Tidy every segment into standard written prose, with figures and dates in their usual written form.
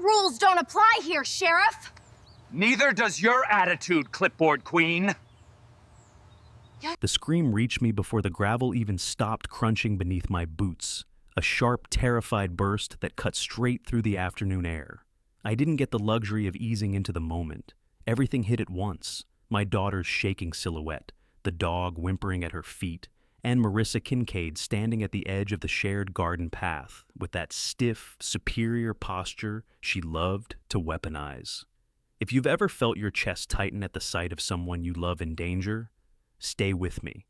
rules don't apply here, Sheriff. Neither does your attitude, clipboard queen. The scream reached me before the gravel even stopped crunching beneath my boots. A sharp, terrified burst that cut straight through the afternoon air. I didn't get the luxury of easing into the moment. Everything hit at once. My daughter's shaking silhouette, the dog whimpering at her feet, and Marissa Kincaid standing at the edge of the shared garden path with that stiff, superior posture she loved to weaponize. If you've ever felt your chest tighten at the sight of someone you love in danger, stay with me.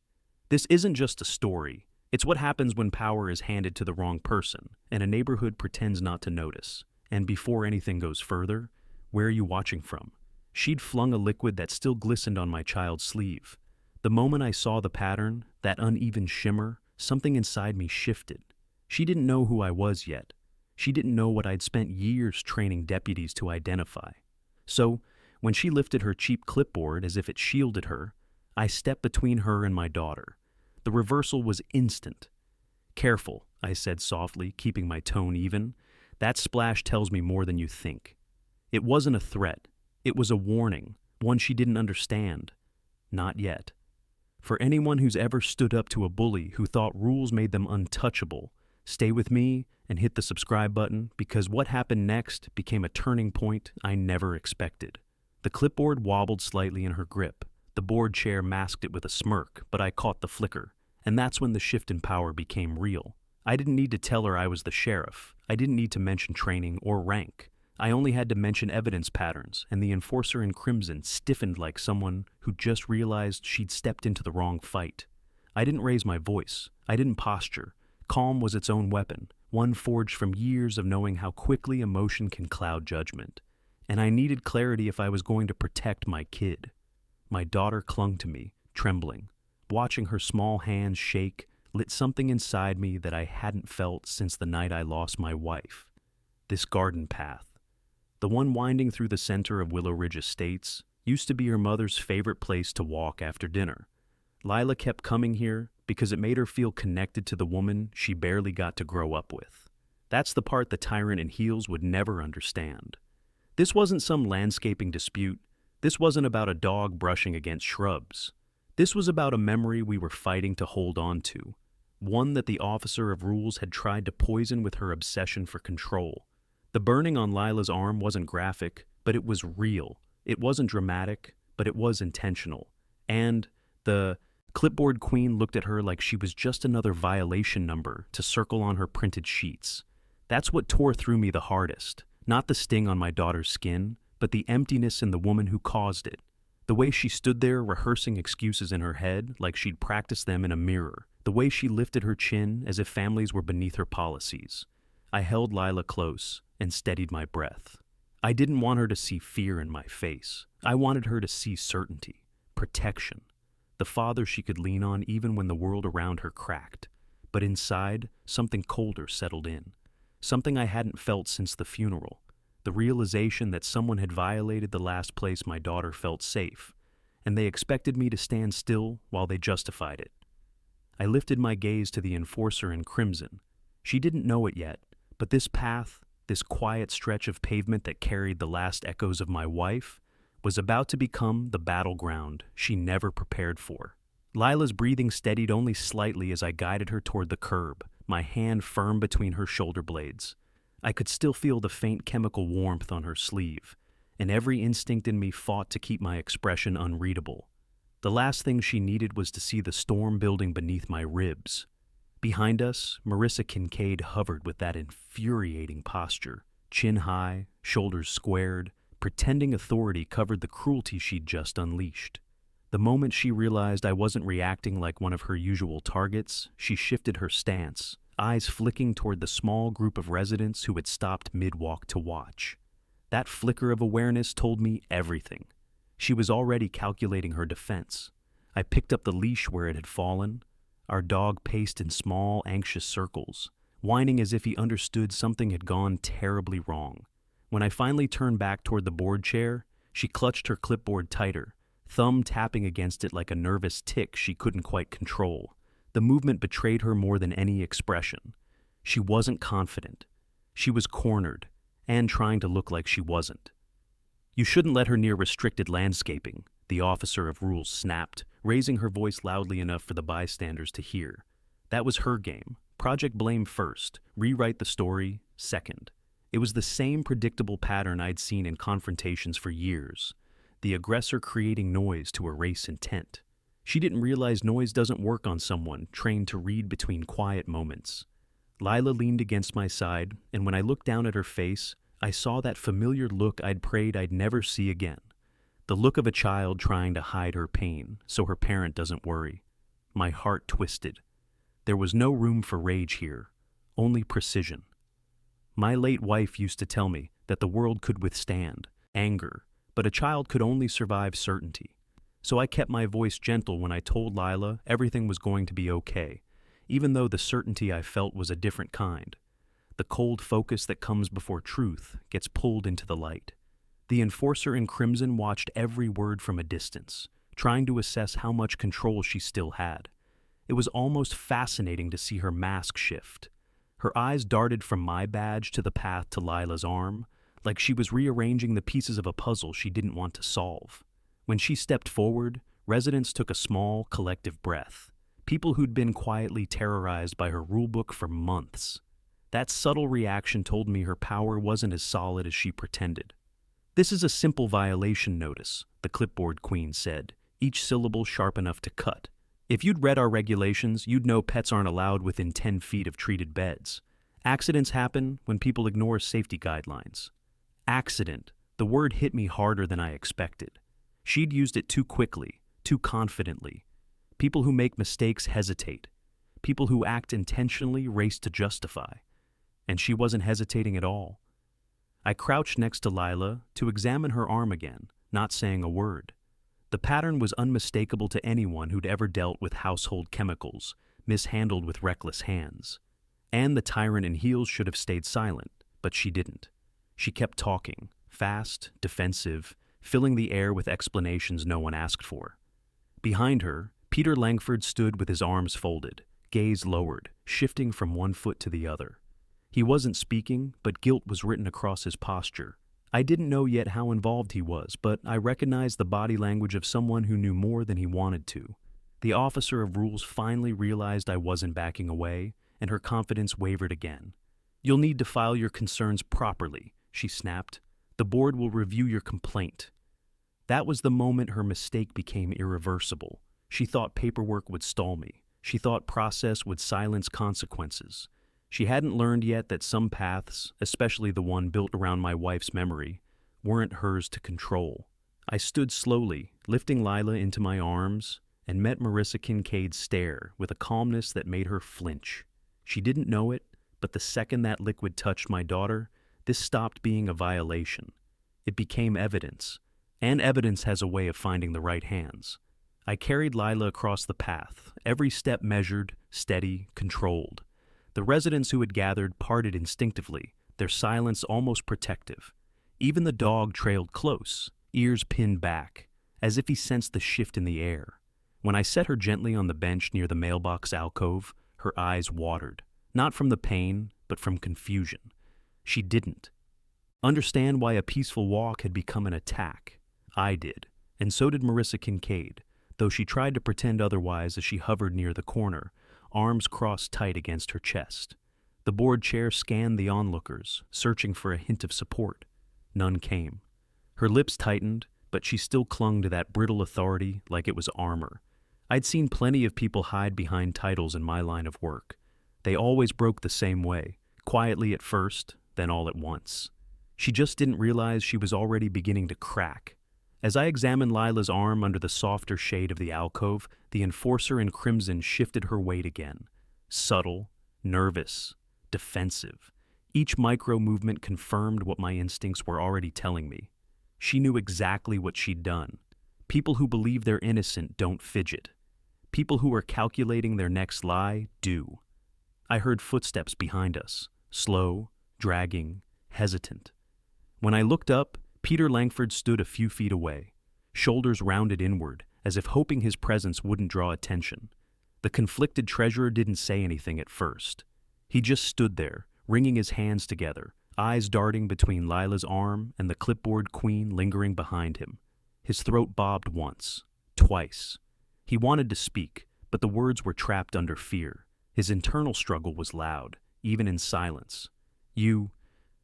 This isn't just a story. It's what happens when power is handed to the wrong person, and a neighborhood pretends not to notice. And before anything goes further, where are you watching from? She'd flung a liquid that still glistened on my child's sleeve. The moment I saw the pattern, that uneven shimmer, something inside me shifted. She didn't know who I was yet. She didn't know what I'd spent years training deputies to identify. So, when she lifted her cheap clipboard as if it shielded her, I stepped between her and my daughter. The reversal was instant. "Careful," I said softly, keeping my tone even. "That splash tells me more than you think." It wasn't a threat. It was a warning, one she didn't understand. Not yet. For anyone who's ever stood up to a bully who thought rules made them untouchable, stay with me and hit the subscribe button, because what happened next became a turning point I never expected. The clipboard wobbled slightly in her grip. The board chair masked it with a smirk, but I caught the flicker. And that's when the shift in power became real. I didn't need to tell her I was the sheriff. I didn't need to mention training or rank. I only had to mention evidence patterns, and the enforcer in crimson stiffened like someone who just realized she'd stepped into the wrong fight. I didn't raise my voice. I didn't posture. Calm was its own weapon, one forged from years of knowing how quickly emotion can cloud judgment. And I needed clarity if I was going to protect my kid. My daughter clung to me, trembling. Watching her small hands shake lit something inside me that I hadn't felt since the night I lost my wife. This garden path, the one winding through the center of Willow Ridge Estates, used to be her mother's favorite place to walk after dinner. Lila kept coming here because it made her feel connected to the woman she barely got to grow up with. That's the part the tyrant in heels would never understand. This wasn't some landscaping dispute. This wasn't about a dog brushing against shrubs. This was about a memory we were fighting to hold on to, one that the officer of rules had tried to poison with her obsession for control. The burning on Lila's arm wasn't graphic, but it was real. It wasn't dramatic, but it was intentional. And the clipboard queen looked at her like she was just another violation number to circle on her printed sheets. That's what tore through me the hardest, not the sting on my daughter's skin, but the emptiness in the woman who caused it. The way she stood there rehearsing excuses in her head like she'd practiced them in a mirror. The way she lifted her chin as if families were beneath her policies. I held Lila close and steadied my breath. I didn't want her to see fear in my face. I wanted her to see certainty, protection, the father she could lean on even when the world around her cracked. But inside, something colder settled in. Something I hadn't felt since the funeral. The realization that someone had violated the last place my daughter felt safe, and they expected me to stand still while they justified it. I lifted my gaze to the enforcer in crimson. She didn't know it yet, but this path, this quiet stretch of pavement that carried the last echoes of my wife, was about to become the battleground she never prepared for. Lila's breathing steadied only slightly as I guided her toward the curb, my hand firm between her shoulder blades. I could still feel the faint chemical warmth on her sleeve, and every instinct in me fought to keep my expression unreadable. The last thing she needed was to see the storm building beneath my ribs. Behind us, Marissa Kincaid hovered with that infuriating posture, chin high, shoulders squared, pretending authority covered the cruelty she'd just unleashed. The moment she realized I wasn't reacting like one of her usual targets, she shifted her stance, eyes flicking toward the small group of residents who had stopped mid-walk to watch. That flicker of awareness told me everything. She was already calculating her defense. I picked up the leash where it had fallen. Our dog paced in small, anxious circles, whining as if he understood something had gone terribly wrong. When I finally turned back toward the board chair, she clutched her clipboard tighter, thumb tapping against it like a nervous tick she couldn't quite control. The movement betrayed her more than any expression. She wasn't confident. She was cornered, and trying to look like she wasn't. "You shouldn't let her near restricted landscaping," the officer of rules snapped, raising her voice loudly enough for the bystanders to hear. That was her game. Project blame first, rewrite the story second. It was the same predictable pattern I'd seen in confrontations for years. The aggressor creating noise to erase intent. She didn't realize noise doesn't work on someone trained to read between quiet moments. Lila leaned against my side, and when I looked down at her face, I saw that familiar look I'd prayed I'd never see again. The look of a child trying to hide her pain so her parent doesn't worry. My heart twisted. There was no room for rage here, only precision. My late wife used to tell me that the world could withstand anger, but a child could only survive certainty. So I kept my voice gentle when I told Lila everything was going to be okay, even though the certainty I felt was a different kind. The cold focus that comes before truth gets pulled into the light. The enforcer in crimson watched every word from a distance, trying to assess how much control she still had. It was almost fascinating to see her mask shift. Her eyes darted from my badge to the path to Lila's arm, like she was rearranging the pieces of a puzzle she didn't want to solve. When she stepped forward, residents took a small, collective breath. People who'd been quietly terrorized by her rulebook for months. That subtle reaction told me her power wasn't as solid as she pretended. "This is a simple violation notice," the clipboard queen said, each syllable sharp enough to cut. "If you'd read our regulations, you'd know pets aren't allowed within 10 feet of treated beds. Accidents happen when people ignore safety guidelines." Accident. The word hit me harder than I expected. She'd used it too quickly, too confidently. People who make mistakes hesitate. People who act intentionally race to justify. And she wasn't hesitating at all. I crouched next to Lila to examine her arm again, not saying a word. The pattern was unmistakable to anyone who'd ever dealt with household chemicals, mishandled with reckless hands. And the tyrant in heels should have stayed silent, but she didn't. She kept talking, fast, defensive, filling the air with explanations no one asked for. Behind her, Peter Langford stood with his arms folded, gaze lowered, shifting from one foot to the other. He wasn't speaking, but guilt was written across his posture. I didn't know yet how involved he was, but I recognized the body language of someone who knew more than he wanted to. The officer of rules finally realized I wasn't backing away, and her confidence wavered again. "You'll need to file your concerns properly," she snapped. "The board will review your complaint." That was the moment her mistake became irreversible. She thought paperwork would stall me. She thought process would silence consequences. She hadn't learned yet that some paths, especially the one built around my wife's memory, weren't hers to control. I stood slowly, lifting Lila into my arms, and met Marissa Kincaid's stare with a calmness that made her flinch. She didn't know it, but the second that liquid touched my daughter, this stopped being a violation. It became evidence, and evidence has a way of finding the right hands. I carried Lila across the path, every step measured, steady, controlled. The residents who had gathered parted instinctively, their silence almost protective. Even the dog trailed close, ears pinned back, as if he sensed the shift in the air. When I set her gently on the bench near the mailbox alcove, her eyes watered, not from the pain, but from confusion. She didn't understand why a peaceful walk had become an attack. I did, and so did Marissa Kincaid, though she tried to pretend otherwise as she hovered near the corner, arms crossed tight against her chest. The board chair scanned the onlookers, searching for a hint of support. None came. Her lips tightened, but she still clung to that brittle authority like it was armor. I'd seen plenty of people hide behind titles in my line of work. They always broke the same way, quietly at first, then all at once. She just didn't realize she was already beginning to crack. As I examined Lila's arm under the softer shade of the alcove, the enforcer in crimson shifted her weight again. Subtle, nervous, defensive. Each micro-movement confirmed what my instincts were already telling me. She knew exactly what she'd done. People who believe they're innocent don't fidget. People who are calculating their next lie do. I heard footsteps behind us, slow, dragging, hesitant. When I looked up, Peter Langford stood a few feet away, shoulders rounded inward, as if hoping his presence wouldn't draw attention. The conflicted treasurer didn't say anything at first. He just stood there, wringing his hands together, eyes darting between Lila's arm and the clipboard queen lingering behind him. His throat bobbed once, twice. He wanted to speak, but the words were trapped under fear. His internal struggle was loud, even in silence. "You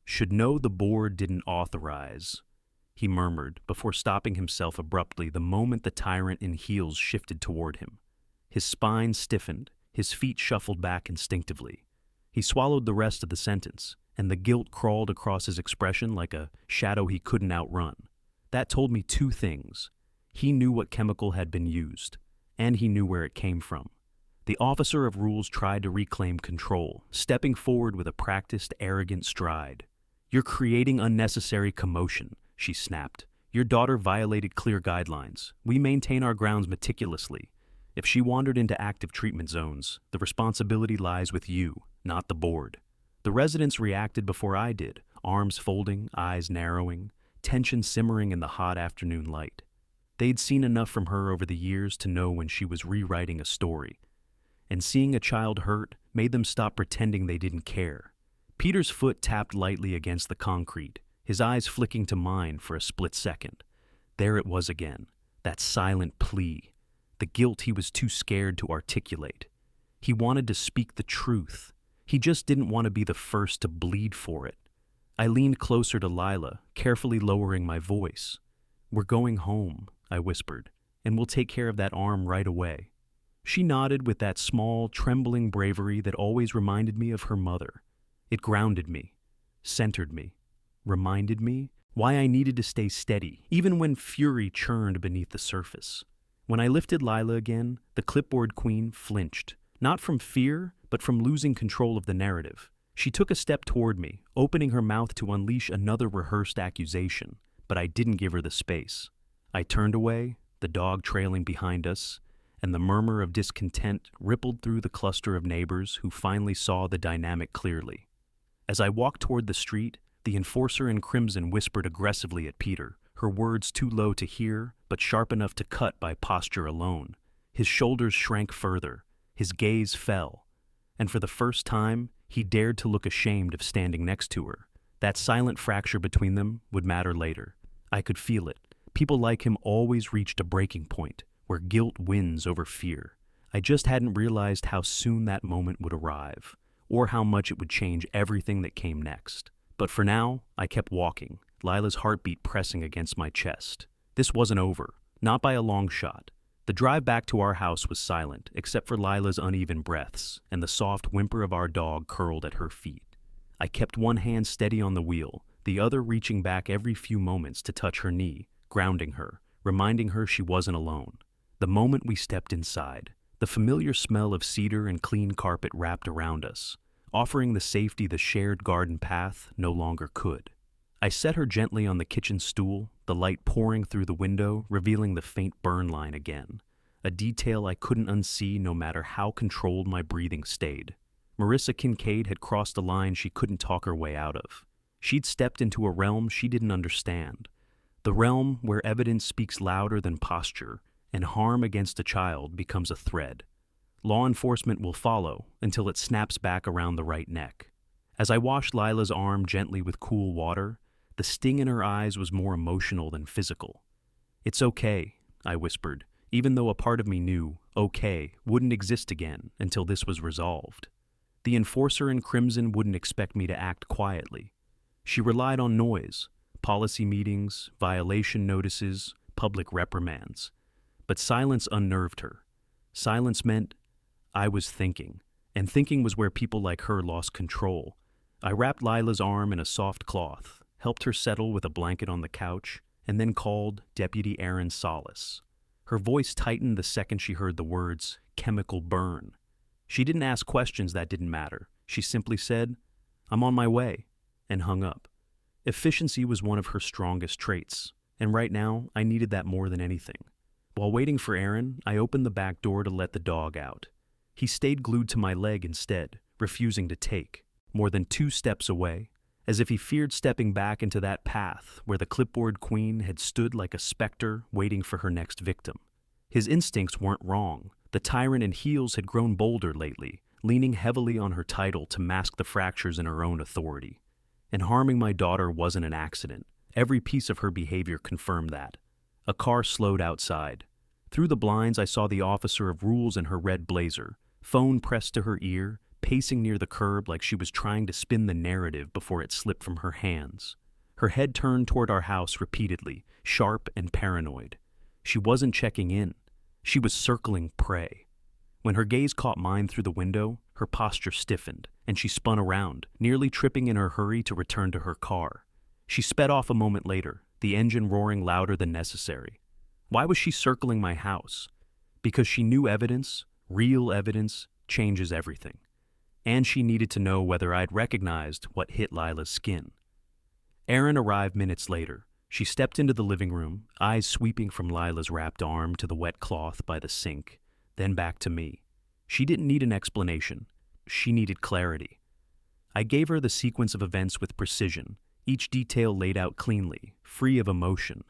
should know the board didn't authorize," he murmured before stopping himself abruptly the moment the tyrant in heels shifted toward him. His spine stiffened, his feet shuffled back instinctively. He swallowed the rest of the sentence, and the guilt crawled across his expression like a shadow he couldn't outrun. That told me two things. He knew what chemical had been used, and he knew where it came from. The officer of rules tried to reclaim control, stepping forward with a practiced, arrogant stride. "You're creating unnecessary commotion," she snapped. "Your daughter violated clear guidelines. We maintain our grounds meticulously. If she wandered into active treatment zones, the responsibility lies with you, not the board." The residents reacted before I did, arms folding, eyes narrowing, tension simmering in the hot afternoon light. They'd seen enough from her over the years to know when she was rewriting a story. And seeing a child hurt made them stop pretending they didn't care. Peter's foot tapped lightly against the concrete, his eyes flicking to mine for a split second. There it was again, that silent plea, the guilt he was too scared to articulate. He wanted to speak the truth. He just didn't want to be the first to bleed for it. I leaned closer to Lila, carefully lowering my voice. "We're going home," I whispered, "and we'll take care of that arm right away." She nodded with that small, trembling bravery that always reminded me of her mother. It grounded me, centered me, reminded me why I needed to stay steady, even when fury churned beneath the surface. When I lifted Lila again, the clipboard queen flinched, not from fear, but from losing control of the narrative. She took a step toward me, opening her mouth to unleash another rehearsed accusation, but I didn't give her the space. I turned away, the dog trailing behind us, and the murmur of discontent rippled through the cluster of neighbors who finally saw the dynamic clearly. As I walked toward the street, the enforcer in crimson whispered aggressively at Peter, her words too low to hear, but sharp enough to cut by posture alone. His shoulders shrank further, his gaze fell, and for the first time, he dared to look ashamed of standing next to her. That silent fracture between them would matter later. I could feel it. People like him always reached a breaking point, where guilt wins over fear. I just hadn't realized how soon that moment would arrive, or how much it would change everything that came next. But for now, I kept walking, Lila's heartbeat pressing against my chest. This wasn't over, not by a long shot. The drive back to our house was silent, except for Lila's uneven breaths and the soft whimper of our dog curled at her feet. I kept one hand steady on the wheel, the other reaching back every few moments to touch her knee, grounding her, reminding her she wasn't alone. The moment we stepped inside, the familiar smell of cedar and clean carpet wrapped around us, offering the safety the shared garden path no longer could. I set her gently on the kitchen stool, the light pouring through the window, revealing the faint burn line again, a detail I couldn't unsee no matter how controlled my breathing stayed. Marissa Kincaid had crossed a line she couldn't talk her way out of. She'd stepped into a realm she didn't understand, the realm where evidence speaks louder than posture, and harm against a child becomes a thread. Law enforcement will follow until it snaps back around the right neck. As I washed Lila's arm gently with cool water, the sting in her eyes was more emotional than physical. "It's okay," I whispered, even though a part of me knew okay wouldn't exist again until this was resolved. The enforcer in crimson wouldn't expect me to act quietly. She relied on noise, policy meetings, violation notices, public reprimands. But silence unnerved her. Silence meant I was thinking, and thinking was where people like her lost control. I wrapped Lila's arm in a soft cloth, helped her settle with a blanket on the couch, and then called Deputy Aaron Solis. Her voice tightened the second she heard the words, "chemical burn." She didn't ask questions that didn't matter. She simply said, "I'm on my way," and hung up. Efficiency was one of her strongest traits, and right now I needed that more than anything. While waiting for Aaron, I opened the back door to let the dog out. He stayed glued to my leg instead, refusing to take, more than 2 steps away, as if he feared stepping back into that path where the clipboard queen had stood like a specter waiting for her next victim. His instincts weren't wrong. The tyrant in heels had grown bolder lately, leaning heavily on her title to mask the fractures in her own authority. and harming my daughter wasn't an accident. Every piece of her behavior confirmed that. A car slowed outside. Through the blinds, I saw the officer of rules in her red blazer, phone pressed to her ear, pacing near the curb like she was trying to spin the narrative before it slipped from her hands. Her head turned toward our house repeatedly, sharp and paranoid. She wasn't checking in. She was circling prey. When her gaze caught mine through the window, her posture stiffened, and she spun around, nearly tripping in her hurry to return to her car. She sped off a moment later, the engine roaring louder than necessary. Why was she circling my house? Because she knew evidence, real evidence, changes everything. And she needed to know whether I'd recognized what hit Lila's skin. Erin arrived minutes later. She stepped into the living room, eyes sweeping from Lila's wrapped arm to the wet cloth by the sink, then back to me. She didn't need an explanation. She needed clarity. I gave her the sequence of events with precision, each detail laid out cleanly, free of emotion.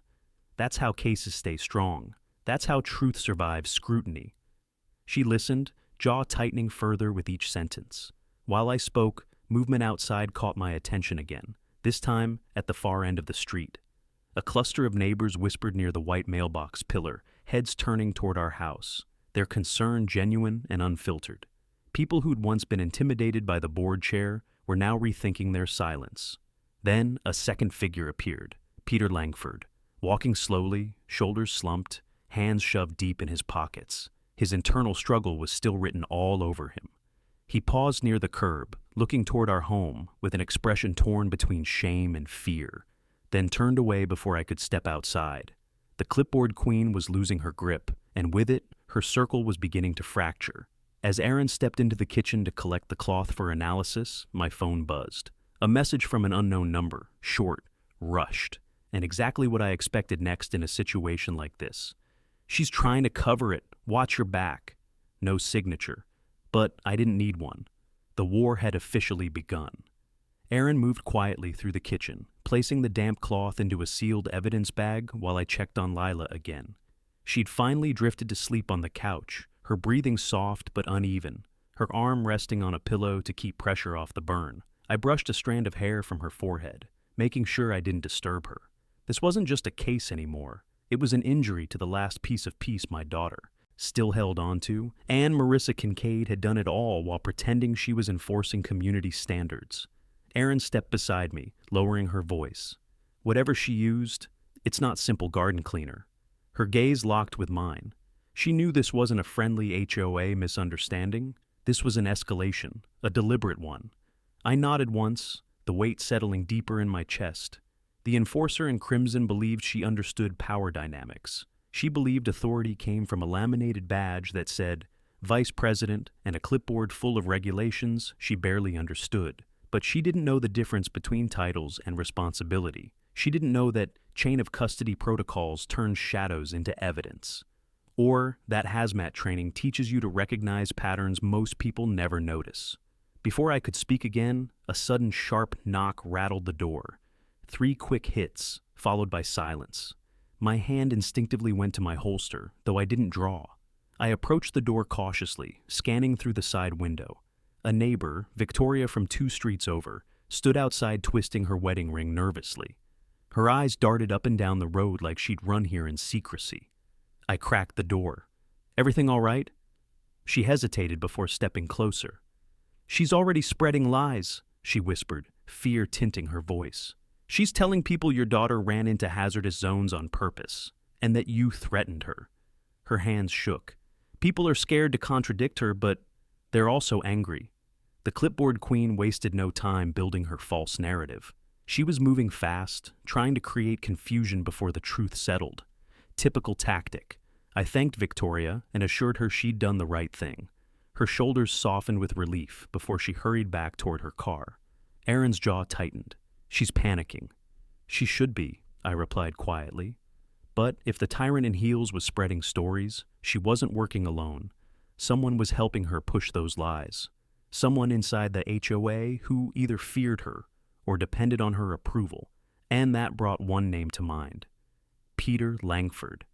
That's how cases stay strong. That's how truth survives scrutiny. She listened, jaw tightening further with each sentence. While I spoke, movement outside caught my attention again, this time at the far end of the street. A cluster of neighbors whispered near the white mailbox pillar, heads turning toward our house, their concern genuine and unfiltered. People who'd once been intimidated by the board chair were now rethinking their silence. Then a second figure appeared, Peter Langford, walking slowly, shoulders slumped, hands shoved deep in his pockets. His internal struggle was still written all over him. He paused near the curb, looking toward our home with an expression torn between shame and fear, then turned away before I could step outside. The clipboard queen was losing her grip, and with it, her circle was beginning to fracture. As Erin stepped into the kitchen to collect the cloth for analysis, my phone buzzed. A message from an unknown number, short, rushed, and exactly what I expected next in a situation like this. She's trying to cover it. Watch your back. No signature. But I didn't need one. The war had officially begun. Erin moved quietly through the kitchen, placing the damp cloth into a sealed evidence bag while I checked on Lila again. She'd finally drifted to sleep on the couch, her breathing soft but uneven, her arm resting on a pillow to keep pressure off the burn. I brushed a strand of hair from her forehead, making sure I didn't disturb her. This wasn't just a case anymore. It was an injury to the last piece of peace my daughter still held onto, and Marissa Kincaid had done it all while pretending she was enforcing community standards. Erin stepped beside me, lowering her voice. Whatever she used, it's not simple garden cleaner. Her gaze locked with mine. She knew this wasn't a friendly HOA misunderstanding. This was an escalation, a deliberate one. I nodded once, the weight settling deeper in my chest. The enforcer in crimson believed she understood power dynamics. She believed authority came from a laminated badge that said, Vice President, and a clipboard full of regulations she barely understood. But she didn't know the difference between titles and responsibility. She didn't know that chain of custody protocols turn shadows into evidence. Or that Hazmat training teaches you to recognize patterns most people never notice. Before I could speak again, a sudden sharp knock rattled the door. 3 quick hits, followed by silence. My hand instinctively went to my holster, though I didn't draw. I approached the door cautiously, scanning through the side window. A neighbor, Victoria from 2 streets over, stood outside twisting her wedding ring nervously. Her eyes darted up and down the road like she'd run here in secrecy. I cracked the door. Everything all right? She hesitated before stepping closer. She's already spreading lies, she whispered, fear tinting her voice. She's telling people your daughter ran into hazardous zones on purpose, and that you threatened her. Her hands shook. People are scared to contradict her, but they're also angry. The clipboard queen wasted no time building her false narrative. She was moving fast, trying to create confusion before the truth settled. Typical tactic. I thanked Victoria and assured her she'd done the right thing. Her shoulders softened with relief before she hurried back toward her car. Erin's jaw tightened. She's panicking. She should be, I replied quietly. But if the tyrant in heels was spreading stories, she wasn't working alone. Someone was helping her push those lies. Someone inside the HOA who either feared her or depended on her approval, and that brought one name to mind. Peter Langford.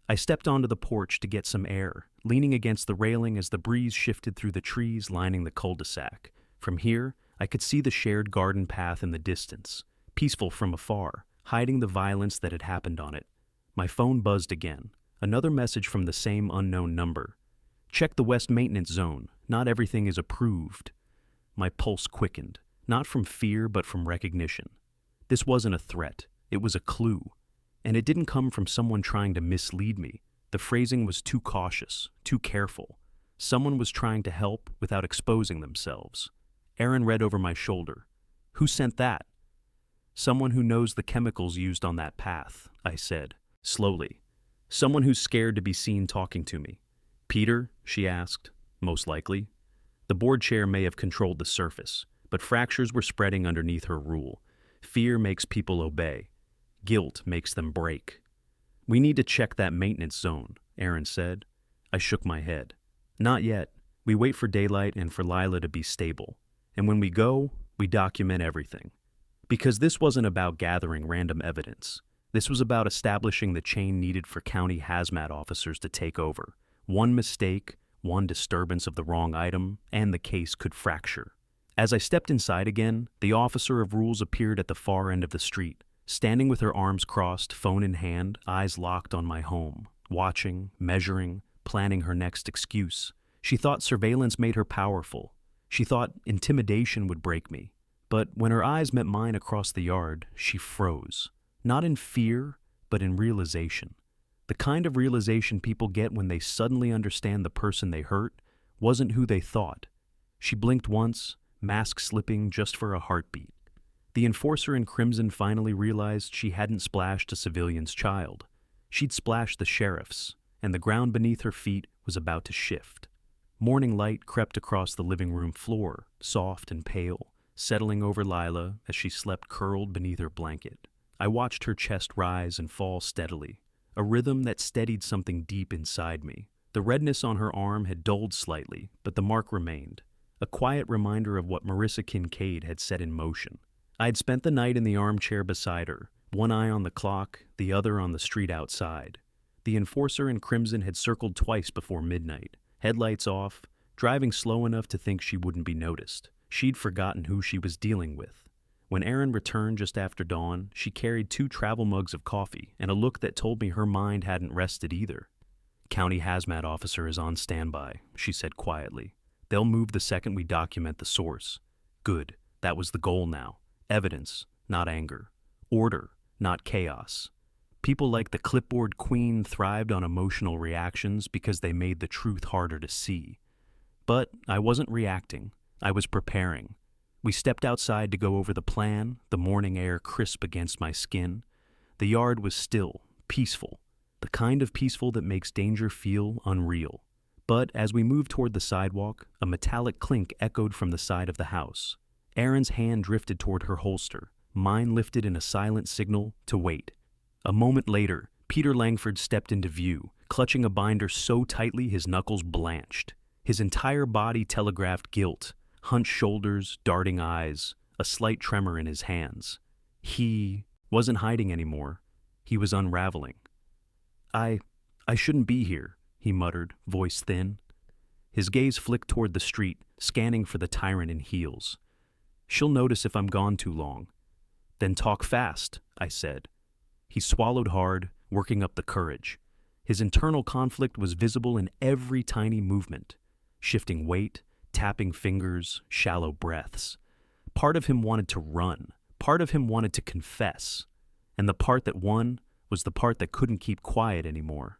I stepped onto the porch to get some air, leaning against the railing as the breeze shifted through the trees lining the cul-de-sac. From here, I could see the shared garden path in the distance, peaceful from afar, hiding the violence that had happened on it. My phone buzzed again. Another message from the same unknown number. Check the West Maintenance Zone. Not everything is approved. My pulse quickened, not from fear but from recognition. This wasn't a threat. It was a clue. And it didn't come from someone trying to mislead me. The phrasing was too cautious, too careful. Someone was trying to help without exposing themselves. Aaron read over my shoulder. Who sent that? Someone who knows the chemicals used on that path, I said, slowly. Someone who's scared to be seen talking to me. Peter? She asked. Most likely. The board chair may have controlled the surface, but fractures were spreading underneath her rule. Fear makes people obey. Guilt makes them break. We need to check that maintenance zone, Aaron said. I shook my head. Not yet. We wait for daylight and for Lila to be stable. And when we go, we document everything. Because this wasn't about gathering random evidence. This was about establishing the chain needed for county hazmat officers to take over. One mistake, one disturbance of the wrong item, and the case could fracture. As I stepped inside again, the officer of rules appeared at the far end of the street, standing with her arms crossed, phone in hand, eyes locked on my home, watching, measuring, planning her next excuse. She thought surveillance made her powerful. She thought intimidation would break me. But when her eyes met mine across the yard, she froze. Not in fear, but in realization. The kind of realization people get when they suddenly understand the person they hurt wasn't who they thought. She blinked once, mask slipping just for a heartbeat. The enforcer in crimson finally realized she hadn't splashed a civilian's child. She'd splashed the sheriff's, and the ground beneath her feet was about to shift. Morning light crept across the living room floor, soft and pale, settling over Lila as she slept curled beneath her blanket. I watched her chest rise and fall steadily, a rhythm that steadied something deep inside me. The redness on her arm had dulled slightly, but the mark remained, a quiet reminder of what Marissa Kincaid had set in motion. I had spent the night in the armchair beside her, one eye on the clock, the other on the street outside. The enforcer in crimson had circled twice before midnight, headlights off, driving slow enough to think she wouldn't be noticed. She'd forgotten who she was dealing with. When Erin returned just after dawn, she carried 2 travel mugs of coffee and a look that told me her mind hadn't rested either. County hazmat officer is on standby, she said quietly. They'll move the second we document the source. Good, that was the goal now. Evidence, not anger. Order, not chaos. People like the clipboard queen thrived on emotional reactions because they made the truth harder to see. But I wasn't reacting. I was preparing. We stepped outside to go over the plan, the morning air crisp against my skin. The yard was still, peaceful, the kind of peaceful that makes danger feel unreal. But as we moved toward the sidewalk, a metallic clink echoed from the side of the house. Erin's hand drifted toward her holster, mine lifted in a silent signal to wait. A moment later, Peter Langford stepped into view, clutching a binder so tightly his knuckles blanched. His entire body telegraphed guilt. Hunched shoulders, darting eyes, a slight tremor in his hands. He wasn't hiding anymore. He was unraveling. I shouldn't be here, he muttered, voice thin. His gaze flicked toward the street, scanning for the tyrant in heels. She'll notice if I'm gone too long. Then talk fast, I said. He swallowed hard, working up the courage. His internal conflict was visible in every tiny movement, shifting weight, tapping fingers, shallow breaths. Part of him wanted to run. Part of him wanted to confess. And the part that won was the part that couldn't keep quiet anymore.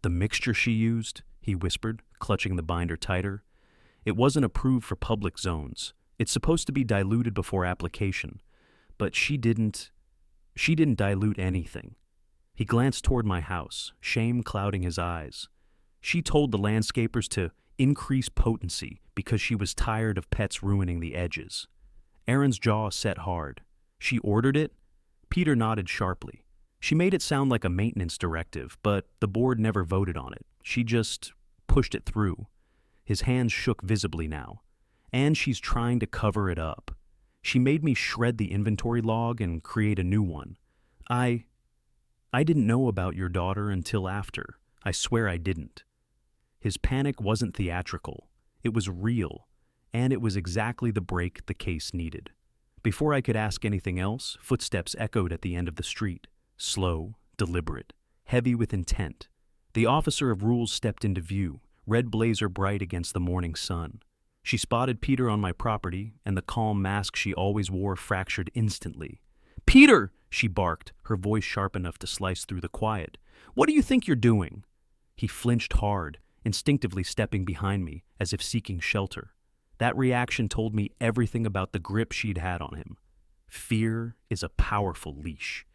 The mixture she used, he whispered, clutching the binder tighter. It wasn't approved for public zones. It's supposed to be diluted before application. But she didn't dilute anything. He glanced toward my house, shame clouding his eyes. She told the landscapers to increase potency because she was tired of pets ruining the edges. Erin's jaw set hard. She ordered it? Peter nodded sharply. She made it sound like a maintenance directive, but the board never voted on it. She just pushed it through. His hands shook visibly now. And she's trying to cover it up. She made me shred the inventory log and create a new one. I didn't know about your daughter until after. I swear I didn't. His panic wasn't theatrical. It was real. and it was exactly the break the case needed. Before I could ask anything else, footsteps echoed at the end of the street, slow, deliberate, heavy with intent. The officer of rules stepped into view, red blazer bright against the morning sun. She spotted Peter on my property, and the calm mask she always wore fractured instantly. "Peter!" she barked, her voice sharp enough to slice through the quiet. "What do you think you're doing?" He flinched hard, instinctively stepping behind me, as if seeking shelter. That reaction told me everything about the grip she'd had on him. Fear is a powerful leash.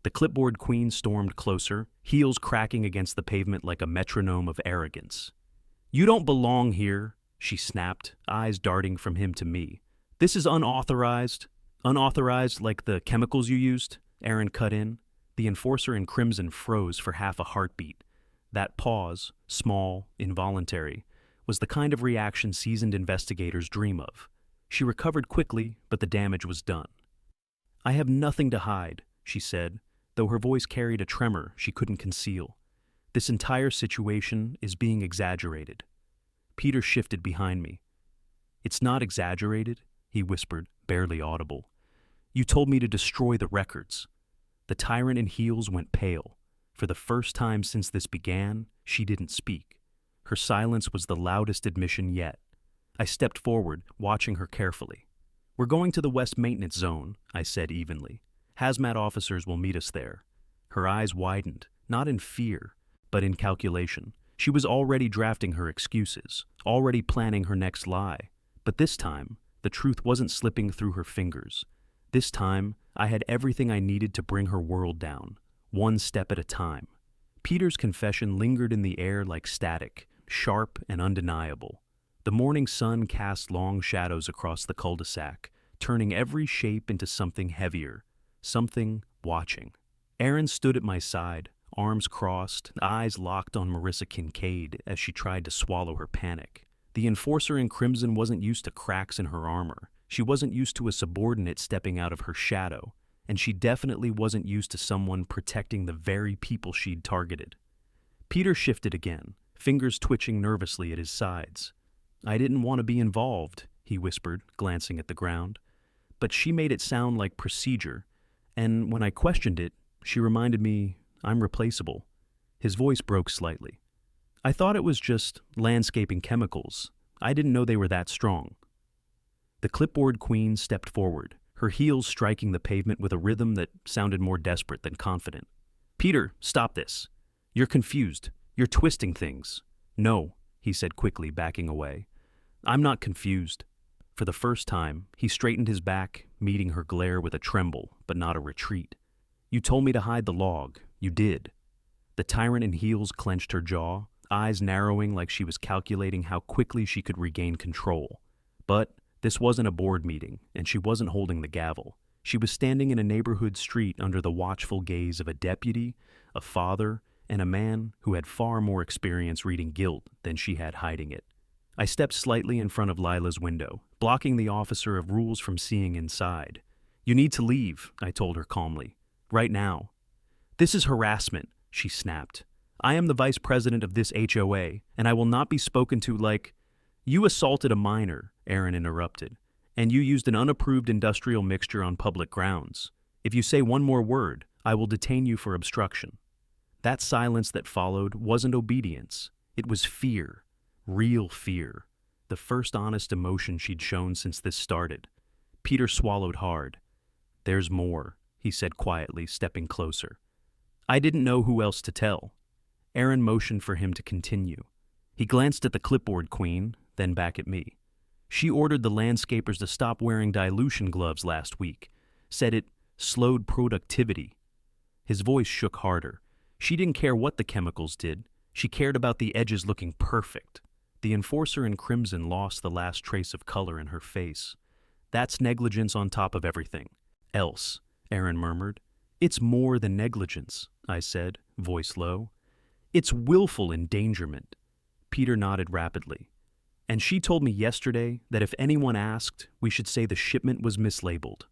The clipboard queen stormed closer, heels cracking against the pavement like a metronome of arrogance. "You don't belong here," she snapped, eyes darting from him to me. "This is unauthorized." "Unauthorized like the chemicals you used?" Aaron cut in. The enforcer in crimson froze for half a heartbeat. That pause, small, involuntary, was the kind of reaction seasoned investigators dream of. She recovered quickly, but the damage was done. "I have nothing to hide," she said, though her voice carried a tremor she couldn't conceal. "This entire situation is being exaggerated." Peter shifted behind me. "It's not exaggerated," he whispered, barely audible. "You told me to destroy the records." The tyrant in heels went pale. For the first time since this began, she didn't speak. Her silence was the loudest admission yet. I stepped forward, watching her carefully. "We're going to the West Maintenance Zone," I said evenly. "Hazmat officers will meet us there." Her eyes widened, not in fear, but in calculation. She was already drafting her excuses, already planning her next lie. But this time, the truth wasn't slipping through her fingers. This time, I had everything I needed to bring her world down, one step at a time. Peter's confession lingered in the air like static, sharp and undeniable. The morning sun cast long shadows across the cul-de-sac, turning every shape into something heavier, something watching. Aaron stood at my side, arms crossed, eyes locked on Marissa Kincaid as she tried to swallow her panic. The enforcer in crimson wasn't used to cracks in her armor. She wasn't used to a subordinate stepping out of her shadow, and she definitely wasn't used to someone protecting the very people she'd targeted. Peter shifted again, fingers twitching nervously at his sides. "I didn't want to be involved," he whispered, glancing at the ground. But she made it sound like procedure, and when I questioned it, she reminded me I'm replaceable. His voice broke slightly. "I thought it was just landscaping chemicals. I didn't know they were that strong." The clipboard queen stepped forward, her heels striking the pavement with a rhythm that sounded more desperate than confident. "Peter, stop this. You're confused. You're twisting things." "No," he said quickly, backing away. "I'm not confused." For the first time, he straightened his back, meeting her glare with a tremble, but not a retreat. "You told me to hide the log. You did." The tyrant in heels clenched her jaw, eyes narrowing like she was calculating how quickly she could regain control. But this wasn't a board meeting, and she wasn't holding the gavel. She was standing in a neighborhood street under the watchful gaze of a deputy, a father, and a man who had far more experience reading guilt than she had hiding it. I stepped slightly in front of Lila's window, blocking the officer of rules from seeing inside. "You need to leave," I told her calmly. "Right now." "This is harassment," she snapped. "I am the vice president of this HOA, and I will not be spoken to like—" "You assaulted a minor," Aaron interrupted, "and you used an unapproved industrial mixture on public grounds. If you say one more word, I will detain you for obstruction." That silence that followed wasn't obedience. It was fear. Real fear. The first honest emotion she'd shown since this started. Peter swallowed hard. "There's more," he said quietly, stepping closer. I didn't know who else to tell. Aaron motioned for him to continue. He glanced at the clipboard queen, then back at me. "She ordered the landscapers to stop wearing dilution gloves last week. Said it slowed productivity." His voice shook harder. She didn't care what the chemicals did. She cared about the edges looking perfect. The enforcer in crimson lost the last trace of color in her face. "That's negligence on top of everything else," Aaron murmured. "It's more than negligence," I said, voice low. "It's willful endangerment." Peter nodded rapidly. "And she told me yesterday that if anyone asked, we should say the shipment was mislabeled."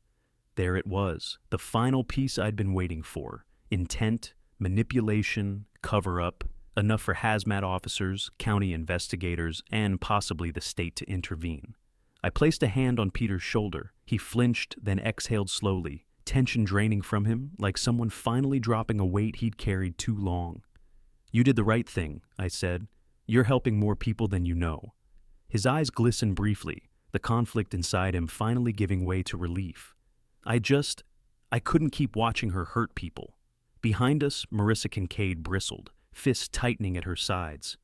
There it was, the final piece I'd been waiting for. Intent, manipulation, cover-up, enough for hazmat officers, county investigators, and possibly the state to intervene. I placed a hand on Peter's shoulder. He flinched, then exhaled slowly, tension draining from him like someone finally dropping a weight he'd carried too long. "You did the right thing," I said. "You're helping more people than you know." His eyes glistened briefly, the conflict inside him finally giving way to relief. I couldn't keep watching her hurt people. Behind us, Marissa Kincaid bristled, fists tightening at her sides.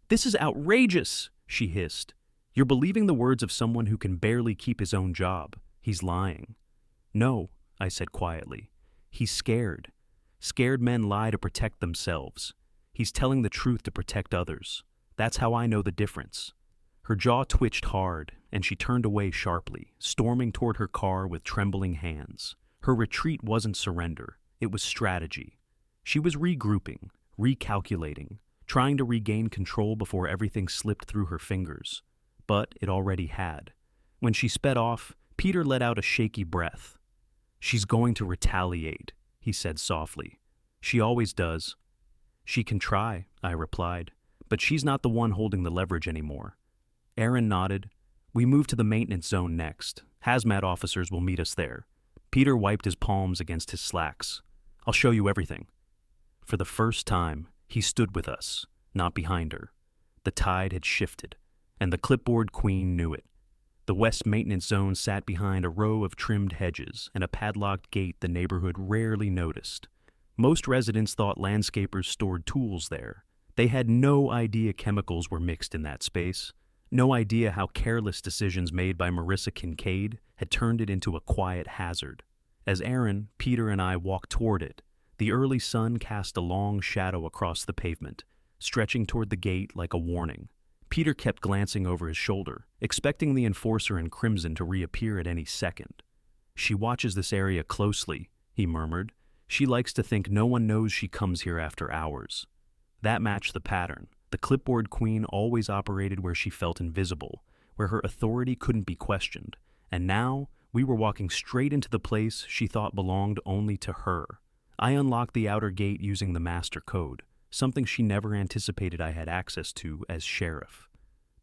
"This is outrageous," she hissed. "You're believing the words of someone who can barely keep his own job. He's lying." "No," I said quietly. "He's scared. Scared men lie to protect themselves. He's telling the truth to protect others. That's how I know the difference." Her jaw twitched hard, and she turned away sharply, storming toward her car with trembling hands. Her retreat wasn't surrender, it was strategy. She was regrouping, recalculating, trying to regain control before everything slipped through her fingers. But it already had. When she sped off, Peter let out a shaky breath. "She's going to retaliate," he said softly. "She always does." "She can try," I replied, "but she's not the one holding the leverage anymore." Aaron nodded. "We move to the maintenance zone next. Hazmat officers will meet us there." Peter wiped his palms against his slacks. "I'll show you everything." For the first time, he stood with us, not behind her. The tide had shifted, and the clipboard queen knew it. The West Maintenance Zone sat behind a row of trimmed hedges and a padlocked gate the neighborhood rarely noticed. Most residents thought landscapers stored tools there. They had no idea chemicals were mixed in that space, no idea how careless decisions made by Marissa Kincaid had turned it into a quiet hazard. As Aaron, Peter, and I walked toward it, the early sun cast a long shadow across the pavement, stretching toward the gate like a warning. Peter kept glancing over his shoulder, expecting the enforcer in crimson to reappear at any second. "She watches this area closely," he murmured. "She likes to think no one knows she comes here after hours." That matched the pattern. The clipboard queen always operated where she felt invisible, where her authority couldn't be questioned, and now we were walking straight into the place she thought belonged only to her. I unlocked the outer gate using the master code, something she never anticipated I had access to as sheriff.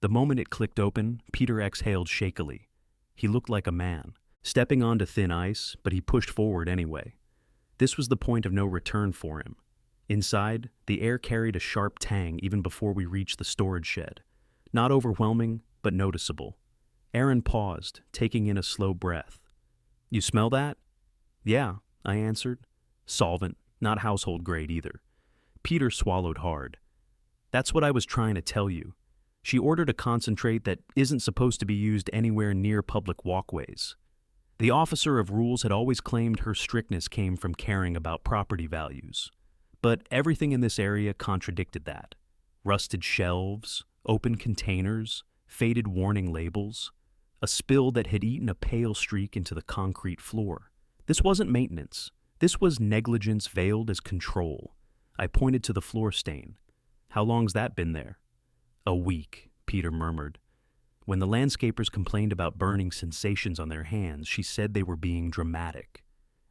The moment it clicked open, Peter exhaled shakily. He looked like a man, stepping onto thin ice, but he pushed forward anyway. This was the point of no return for him. Inside, the air carried a sharp tang even before we reached the storage shed. Not overwhelming, but noticeable. Aaron paused, taking in a slow breath. "You smell that?" "Yeah," I answered. "Solvent, not household grade either." Peter swallowed hard. "That's what I was trying to tell you. She ordered a concentrate that isn't supposed to be used anywhere near public walkways." The officer of rules had always claimed her strictness came from caring about property values. But everything in this area contradicted that. Rusted shelves, open containers, faded warning labels, a spill that had eaten a pale streak into the concrete floor. This wasn't maintenance. This was negligence veiled as control. I pointed to the floor stain. "How long's that been there?" "A week," Peter murmured. When the landscapers complained about burning sensations on their hands, she said they were being dramatic.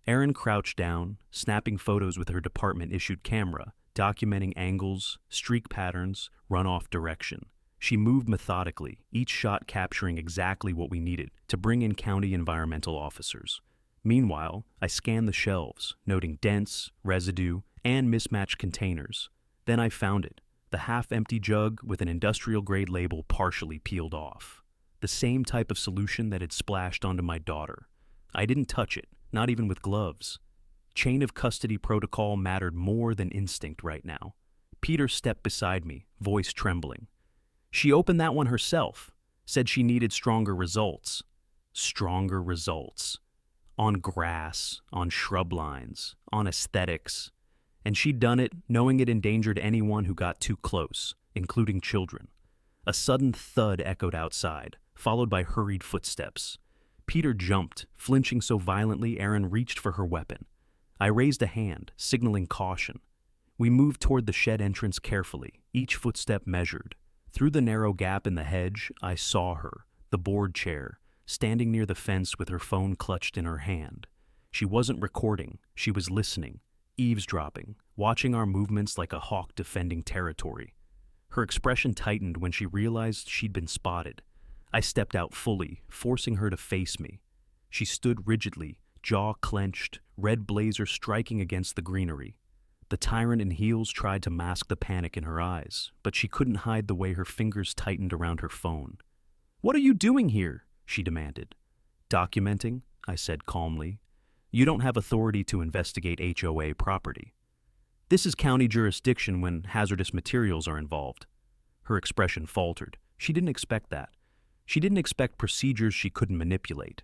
Erin crouched down, snapping photos with her department-issued camera, documenting angles, streak patterns, runoff direction. She moved methodically, each shot capturing exactly what we needed to bring in county environmental officers. Meanwhile, I scanned the shelves, noting dents, residue, and mismatched containers. Then I found it, the half-empty jug with an industrial-grade label partially peeled off. The same type of solution that had splashed onto my daughter. I didn't touch it, not even with gloves. Chain of custody protocol mattered more than instinct right now. Peter stepped beside me, voice trembling. "She opened that one herself, said she needed stronger results." Stronger results. On grass, on shrub lines, on aesthetics. And she'd done it knowing it endangered anyone who got too close, including children. A sudden thud echoed outside, followed by hurried footsteps. Peter jumped, flinching so violently Erin reached for her weapon. I raised a hand, signaling caution. We moved toward the shed entrance carefully, each footstep measured. Through the narrow gap in the hedge, I saw her, the board chair, standing near the fence with her phone clutched in her hand. She wasn't recording, she was listening, eavesdropping, watching our movements like a hawk defending territory. Her expression tightened when she realized she'd been spotted. I stepped out fully, forcing her to face me. She stood rigidly, jaw clenched, red blazer striking against the greenery. The tyrant in heels tried to mask the panic in her eyes, but she couldn't hide the way her fingers tightened around her phone. "What are you doing here?" she demanded. "Documenting," I said calmly. "You don't have authority to investigate HOA property. This is county jurisdiction when hazardous materials are involved." Her expression faltered. She didn't expect that. She didn't expect procedures she couldn't manipulate.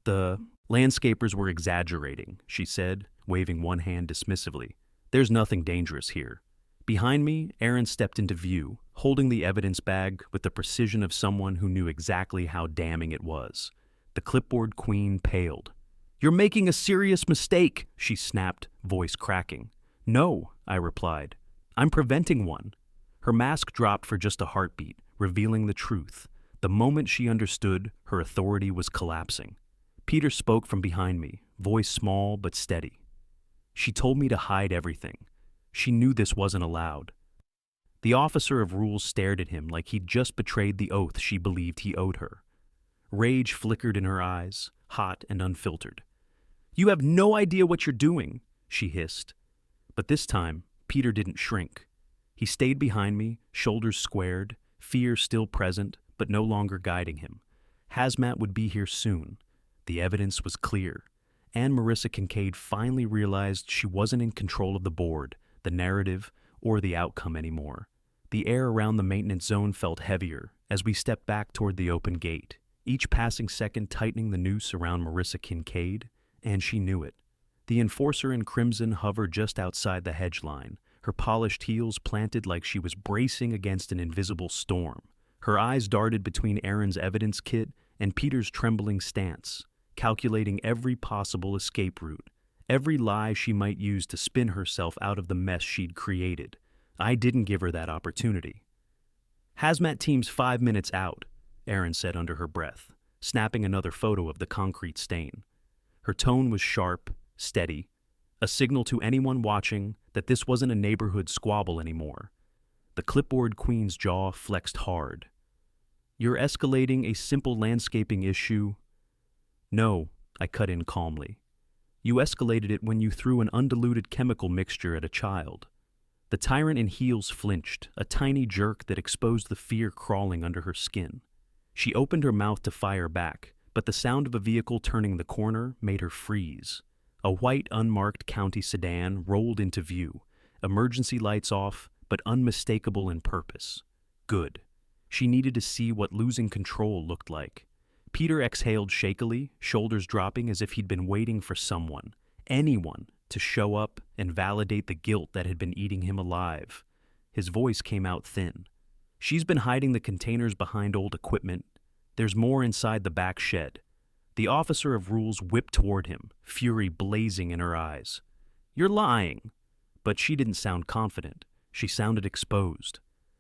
"The landscapers were exaggerating," she said, waving one hand dismissively. "There's nothing dangerous here." Behind me, Aaron stepped into view, holding the evidence bag with the precision of someone who knew exactly how damning it was. The clipboard queen paled. "You're making a serious mistake," she snapped, voice cracking. "No," I replied. "I'm preventing one." Her mask dropped for just a heartbeat, revealing the truth. The moment she understood, her authority was collapsing. Peter spoke from behind me, voice small but steady. "She told me to hide everything. She knew this wasn't allowed." The officer of rules stared at him like he'd just betrayed the oath she believed he owed her. Rage flickered in her eyes, hot and unfiltered. "You have no idea what you're doing," she hissed. But this time, Peter didn't shrink. He stayed behind me, shoulders squared, fear still present, but no longer guiding him. Hazmat would be here soon. The evidence was clear. And Marissa Kincaid finally realized she wasn't in control of the board, the narrative, or the outcome anymore. The air around the maintenance zone felt heavier as we stepped back toward the open gate, each passing second tightening the noose around Marissa Kincaid, and she knew it. The enforcer in crimson hovered just outside the hedge line, her polished heels planted like she was bracing against an invisible storm. Her eyes darted between Aaron's evidence kit and Peter's trembling stance, calculating every possible escape route, every lie she might use to spin herself out of the mess she'd created. I didn't give her that opportunity. "Hazmat team's 5 minutes out," Aaron said under her breath, snapping another photo of the concrete stain. Her tone was sharp, steady, a signal to anyone watching that this wasn't a neighborhood squabble anymore. The clipboard queen's jaw flexed hard. "You're escalating a simple landscaping issue." "No," I cut in calmly. "You escalated it when you threw an undiluted chemical mixture at a child." The tyrant in heels flinched, a tiny jerk that exposed the fear crawling under her skin. She opened her mouth to fire back, but the sound of a vehicle turning the corner made her freeze. A white, unmarked county sedan rolled into view, emergency lights off, but unmistakable in purpose. Good. She needed to see what losing control looked like. Peter exhaled shakily, shoulders dropping as if he'd been waiting for someone, anyone, to show up and validate the guilt that had been eating him alive. His voice came out thin. "She's been hiding the containers behind old equipment. There's more inside the back shed." The officer of rules whipped toward him, fury blazing in her eyes. "You're lying." But she didn't sound confident. She sounded exposed.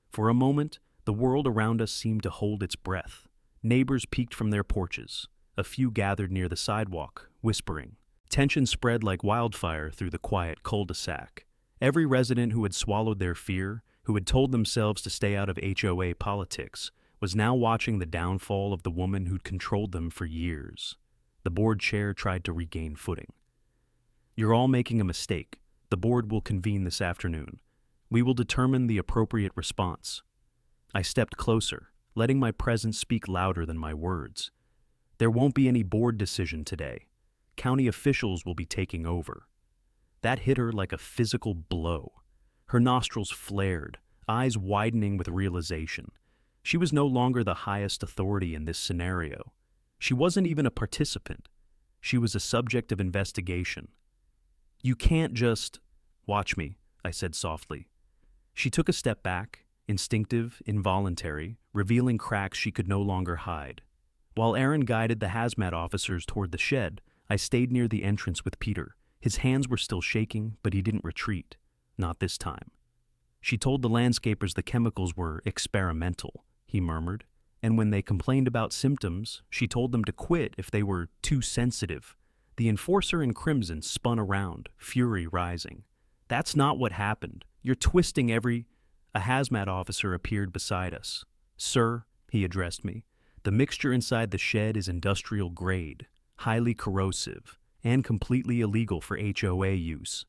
For a moment, the world around us seemed to hold its breath. Neighbors peeked from their porches. A few gathered near the sidewalk, whispering. Tension spread like wildfire through the quiet cul-de-sac. Every resident who had swallowed their fear, who had told themselves to stay out of HOA politics, was now watching the downfall of the woman who'd controlled them for years. The board chair tried to regain footing. "You're all making a mistake. The board will convene this afternoon. We will determine the appropriate response." I stepped closer, letting my presence speak louder than my words. "There won't be any board decision today. County officials will be taking over." That hit her like a physical blow. Her nostrils flared, eyes widening with realization. She was no longer the highest authority in this scenario. She wasn't even a participant. She was a subject of investigation. "You can't just—" "Watch me," I said softly. She took a step back, instinctive, involuntary, revealing cracks she could no longer hide. While Aaron guided the hazmat officers toward the shed, I stayed near the entrance with Peter. His hands were still shaking, but he didn't retreat. Not this time. "She told the landscapers the chemicals were experimental," he murmured, "and when they complained about symptoms, she told them to quit if they were too sensitive." The enforcer in crimson spun around, fury rising. "That's not what happened. You're twisting every—" A hazmat officer appeared beside us. "Sir," he addressed me, The mixture inside the shed is industrial grade, highly corrosive, and completely illegal for HOA use.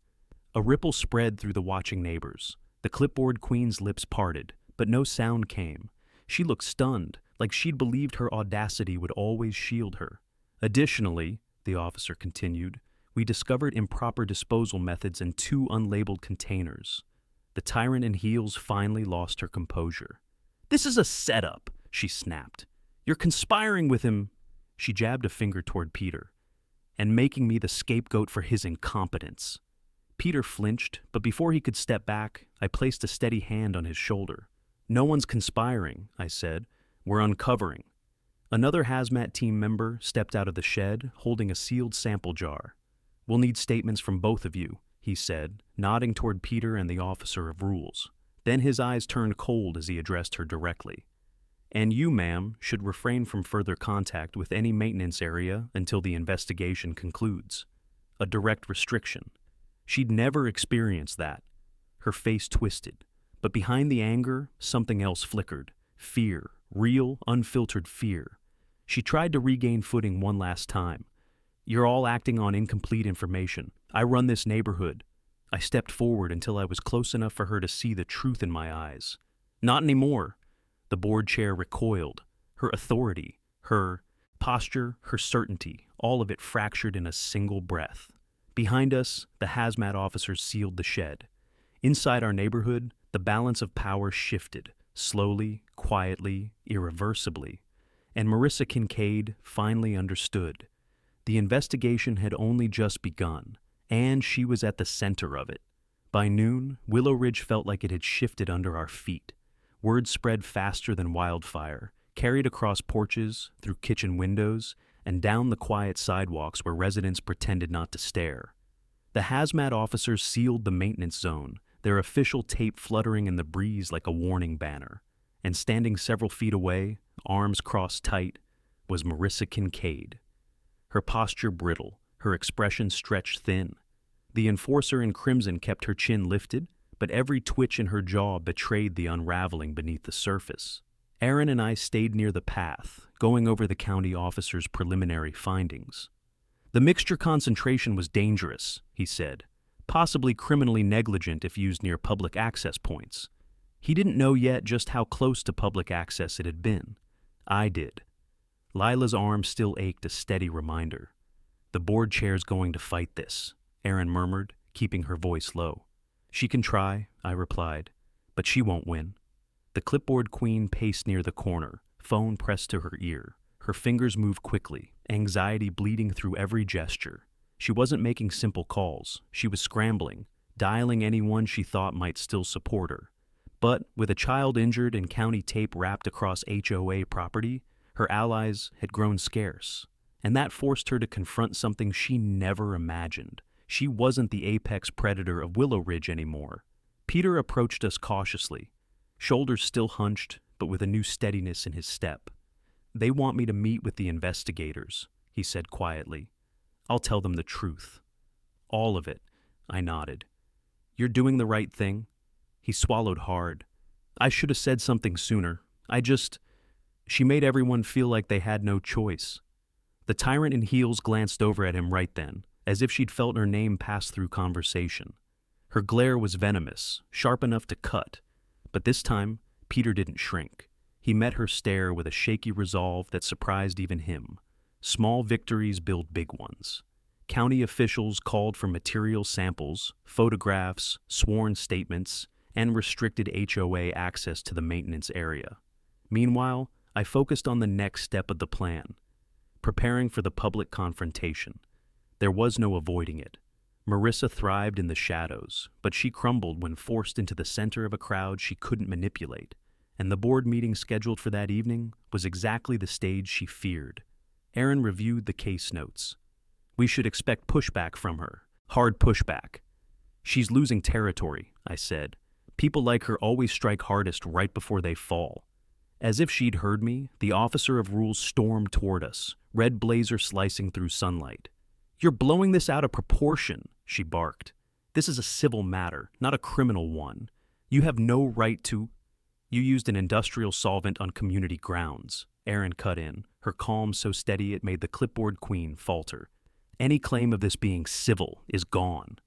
A ripple spread through the watching neighbors. The clipboard queen's lips parted, but no sound came. She looked stunned, like she'd believed her audacity would always shield her. Additionally, the officer continued, we discovered improper disposal methods in 2 unlabeled containers. The tyrant in heels finally lost her composure. This is a setup, she snapped. You're conspiring with him. She jabbed a finger toward Peter, and making me the scapegoat for his incompetence. Peter flinched, but before he could step back, I placed a steady hand on his shoulder. No one's conspiring, I said. We're uncovering. Another Hazmat team member stepped out of the shed, holding a sealed sample jar. We'll need statements from both of you, he said, nodding toward Peter and the officer of rules. Then his eyes turned cold as he addressed her directly. And you, ma'am, should refrain from further contact with any maintenance area until the investigation concludes. A direct restriction. She'd never experienced that. Her face twisted, but behind the anger, something else flickered. Fear, real, unfiltered fear. She tried to regain footing one last time. You're all acting on incomplete information. I run this neighborhood. I stepped forward until I was close enough for her to see the truth in my eyes. Not anymore. The board chair recoiled. Her authority, her posture, her certainty, all of it fractured in a single breath. Behind us, the hazmat officers sealed the shed. Inside our neighborhood, the balance of power shifted, slowly, quietly, irreversibly. And Marissa Kincaid finally understood. The investigation had only just begun, and she was at the center of it. By noon, Willow Ridge felt like it had shifted under our feet. Word spread faster than wildfire, carried across porches, through kitchen windows, and down the quiet sidewalks where residents pretended not to stare. The hazmat officers sealed the maintenance zone, their official tape fluttering in the breeze like a warning banner. And standing several feet away, arms crossed tight, was Marissa Kincaid. Her posture brittle, her expression stretched thin. The enforcer in crimson kept her chin lifted, but every twitch in her jaw betrayed the unraveling beneath the surface. Aaron and I stayed near the path, going over the county officer's preliminary findings. The mixture concentration was dangerous, he said, possibly criminally negligent if used near public access points. He didn't know yet just how close to public access it had been. I did. Lila's arm still ached, a steady reminder. The board chair's going to fight this, Aaron murmured, keeping her voice low. She can try, I replied, but she won't win. The clipboard queen paced near the corner, phone pressed to her ear. Her fingers moved quickly, anxiety bleeding through every gesture. She wasn't making simple calls. She was scrambling, dialing anyone she thought might still support her. But with a child injured and county tape wrapped across HOA property, her allies had grown scarce. And that forced her to confront something she never imagined. She wasn't the apex predator of Willow Ridge anymore. Peter approached us cautiously, shoulders still hunched, but with a new steadiness in his step. They want me to meet with the investigators, he said quietly. I'll tell them the truth. All of it, I nodded. You're doing the right thing? He swallowed hard. I should have said something sooner. She made everyone feel like they had no choice. The tyrant in heels glanced over at him right then, as if she'd felt her name pass through conversation. Her glare was venomous, sharp enough to cut. But this time, Peter didn't shrink. He met her stare with a shaky resolve that surprised even him. Small victories build big ones. County officials called for material samples, photographs, sworn statements, and restricted HOA access to the maintenance area. Meanwhile, I focused on the next step of the plan, preparing for the public confrontation. There was no avoiding it. Marissa thrived in the shadows, but she crumbled when forced into the center of a crowd she couldn't manipulate, and the board meeting scheduled for that evening was exactly the stage she feared. Aaron reviewed the case notes. We should expect pushback from her. Hard pushback. She's losing territory, I said. People like her always strike hardest right before they fall. As if she'd heard me, the officer of rules stormed toward us, red blazer slicing through sunlight. You're blowing this out of proportion, she barked. This is a civil matter, not a criminal one. You have no right to... You used an industrial solvent on community grounds, Erin cut in, her calm so steady it made the clipboard queen falter. Any claim of this being civil is gone.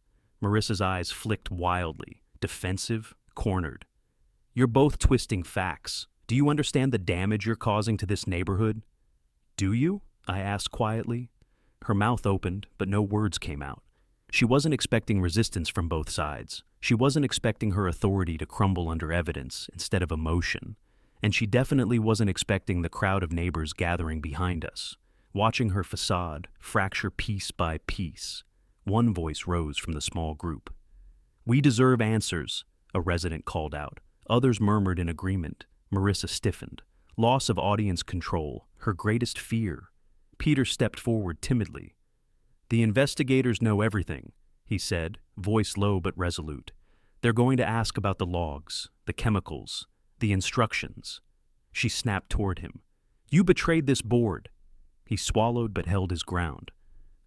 Marissa's eyes flicked wildly, defensive, cornered. You're both twisting facts. Do you understand the damage you're causing to this neighborhood? Do you? I asked quietly. Her mouth opened, but no words came out. She wasn't expecting resistance from both sides. She wasn't expecting her authority to crumble under evidence instead of emotion. And she definitely wasn't expecting the crowd of neighbors gathering behind us, watching her facade fracture piece by piece. One voice rose from the small group. "We deserve answers," a resident called out. Others murmured in agreement. Marissa stiffened. Loss of audience control, her greatest fear. Peter stepped forward timidly. "The investigators know everything," he said, voice low but resolute. "They're going to ask about the logs, the chemicals, the instructions." She snapped toward him. "You betrayed this board." He swallowed but held his ground.